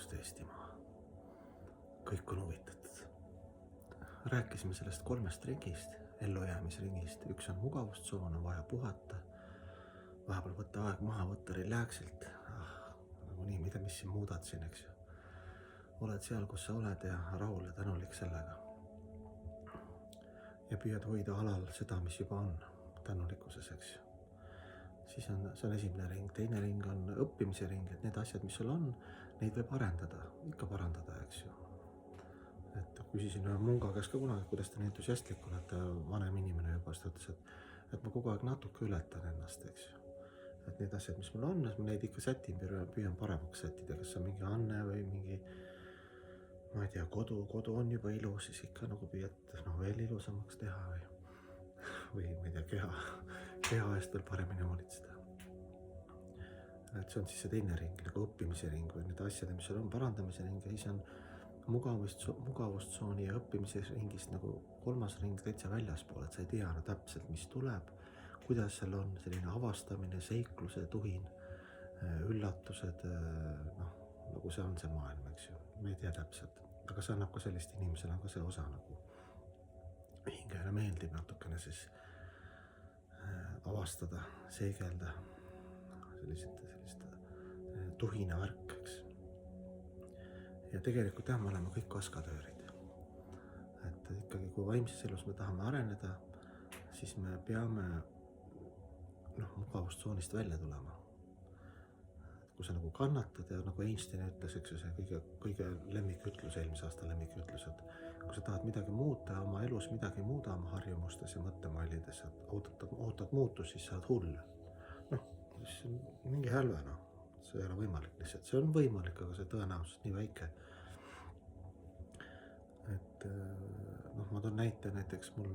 armust Eestimaa. Kõik on huvitatud. Rääkisime sellest 3 ringist, ellujäämisringist. Üks on mugavustsoon, on vaja puhata. Vahepeal võtta aeg maha, võtta relaxilt. Nagu nii, mis siin muudad siin, eks ju. Oled seal, kus sa oled ja rahul ja tänulik sellega. Ja püüad hoida alal seda, mis juba on tänulikkuses, eks ju. Siis see on esimene ring. Teine ring on õppimise ring, et need asjad, mis sul on, neid võib arendada, ikka parandada, eks ju. Et küsisin ühe munga käest ka kunagi, kuidas ta nii entusiastlik on, et vanem inimene juba ütles, et ma kogu aeg natuke ületan ennast, eks ju. Et need asjad, mis mul on, ma neid ikka sätin, püüan paremaks sättida, kas on mingi anne või mingi, ma ei tea, kodu on juba ilus, siis ikka nagu püüad veel ilusamaks teha või ma ei tea, keha eest veel paremini hoolitseda. Et see on siis see teine ring, nagu õppimise ring või need asjad, mis sul on parandamise ring ja siis on mugavustsooni ja õppimise ringist nagu 3. ring täitsa väljaspool, et sa ei tea täpselt, mis tuleb, kuidas seal on selline avastamine, seikluse, tuhin, üllatused, nagu see on see maailm, eks ju, me ei tea täpselt, aga see annab ka sellist inimesele on ka see osa nagu hingele meeldib natukene siis avastada, seigelda, sellist tuhina värk, eks. Ja tegelikult me oleme kõik kaskadöörid. Et ikkagi, kui vaimses elus me tahame areneda, siis me peame mugavustsoonist välja tulema. Kui sa nagu kannatad ja nagu Einstein ütles, eks ju, see kõige lemmikütlus, eelmise aasta lemmikütlus, et kui sa tahad midagi muuta oma elus, midagi muuda oma harjumustes ja mõttemallides, et ootad muutus, siis sa oled hull. See on mingi hälve, see ei ole võimalik lihtsalt. See on võimalik, aga see tõenäosus nii väike. Et ma toon näite, näiteks mul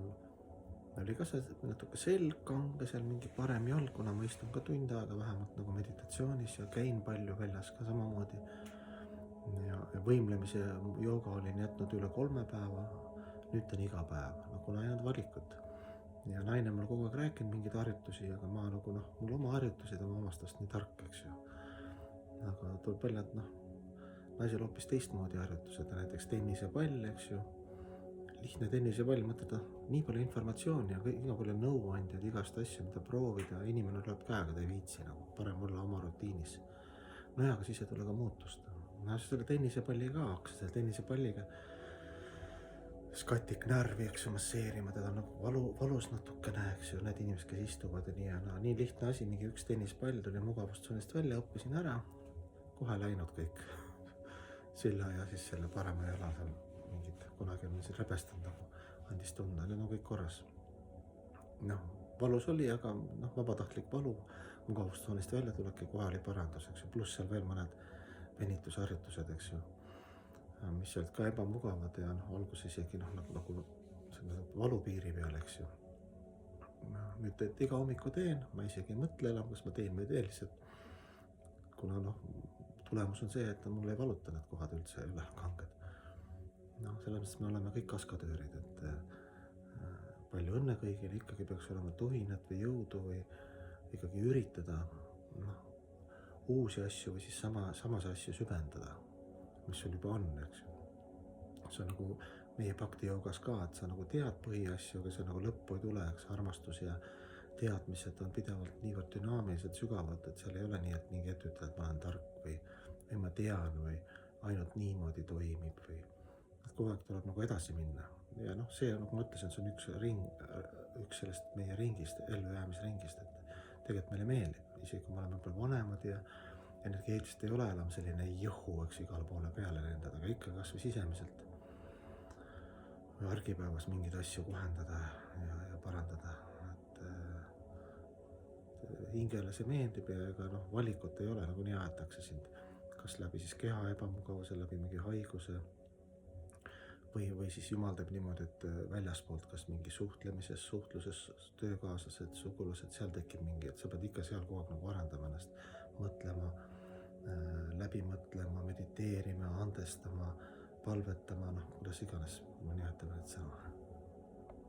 oli ka see natuke selg kange, seal mingi parem jalg, kuna ma istun ka tund aega vähemalt nagu meditatsioonis ja käin palju väljas ka samamoodi. Ja võimlemise jooga olin jätnud üle 3 päeva, nüüd on iga päev, kuna ei olnud valikut. Ja naine mul kogu aeg rääkinud mingeid harjutusi, aga ma nagu mul oma harjutused on omastast nii tark, eks ju. Aga tuleb välja, et naisel hoopis teistmoodi harjutused, näiteks tennisepall, eks ju. Lihtne tennisepall, mõtled, nii palju informatsiooni ja iga palju nõuandjad, igast asju, mida proovida, inimene lööb käega, ta ei viitsi, parem olla oma rutiinis. Ja aga siis ei tule ka muutust. Siis tuli tennisepalli ka, hakkas selle tennisepalliga skatiknärvi, eks ju, masseerima, teda on nagu valus natukene, eks ju, need inimesed, kes istuvad ja nii lihtne asi, mingi üks tennispall tuli mugavustsoonist välja, õppisin ära, kohe läinud kõik silla ja siis selle parema jala seal mingid, kunagi on siin rebestanud nagu, andis tunda, need on kõik korras. Valus oli, aga vabatahtlik valu, mugavustsoonist välja tulebki, kohe oli parandus, eks ju, pluss seal veel mõned venitusharjutused, eks ju, mis olid ka ebamugavad ja algus isegi nagu valupiiri peal, eks ju. Nüüd, et iga hommiku teen, ma isegi ei mõtle enam, kas ma teen või teen lihtsalt, kuna tulemus on see, et mul ei valuta need kohad üldse üle kanged. Sellepärast me oleme kõik kaskadöörid, et palju õnne kõigile, ikkagi peaks olema tuhinat või jõudu või ikkagi üritada uusi asju või siis samas asju süvendada, mis sul juba on, eks ju. See on nagu meie bhakti joogas ka, et sa nagu tead põhiasju, aga see nagu lõppu ei tule, eks armastus ja teadmised on pidevalt niivõrd dünaamilised, sügavad, et seal ei ole nii, et mingi hetk ütled, et ma olen tark või ma tean või ainult niimoodi toimib või kogu aeg tuleb nagu edasi minna. Ja see, nagu ma ütlesin, see on üks ring, üks sellest meie ringist, ellujäämisringist, et tegelikult meile meeldib, isegi kui me oleme palju vanemad ja energeetiliselt ei ole enam selline jõhu, eks igale poole peale lendada, aga ikka kas või sisemiselt või argipäevas mingeid asju kohendada ja parandada. Et hingele see meeldib ja ega valikut ei ole, nagu nii aetakse sind, kas läbi siis keha ebamugavuse, läbi mingi haiguse või siis Jumal teeb niimoodi, et väljaspoolt, kas mingi suhtlemises, suhtluses, töökaaslased, sugulased, seal tekib mingi, et sa pead ikka seal kogu aeg nagu arendama ennast, mõtlema, läbi mõtlema, mediteerima, andestama, palvetama, kuidas iganes ma nimetame need sõna.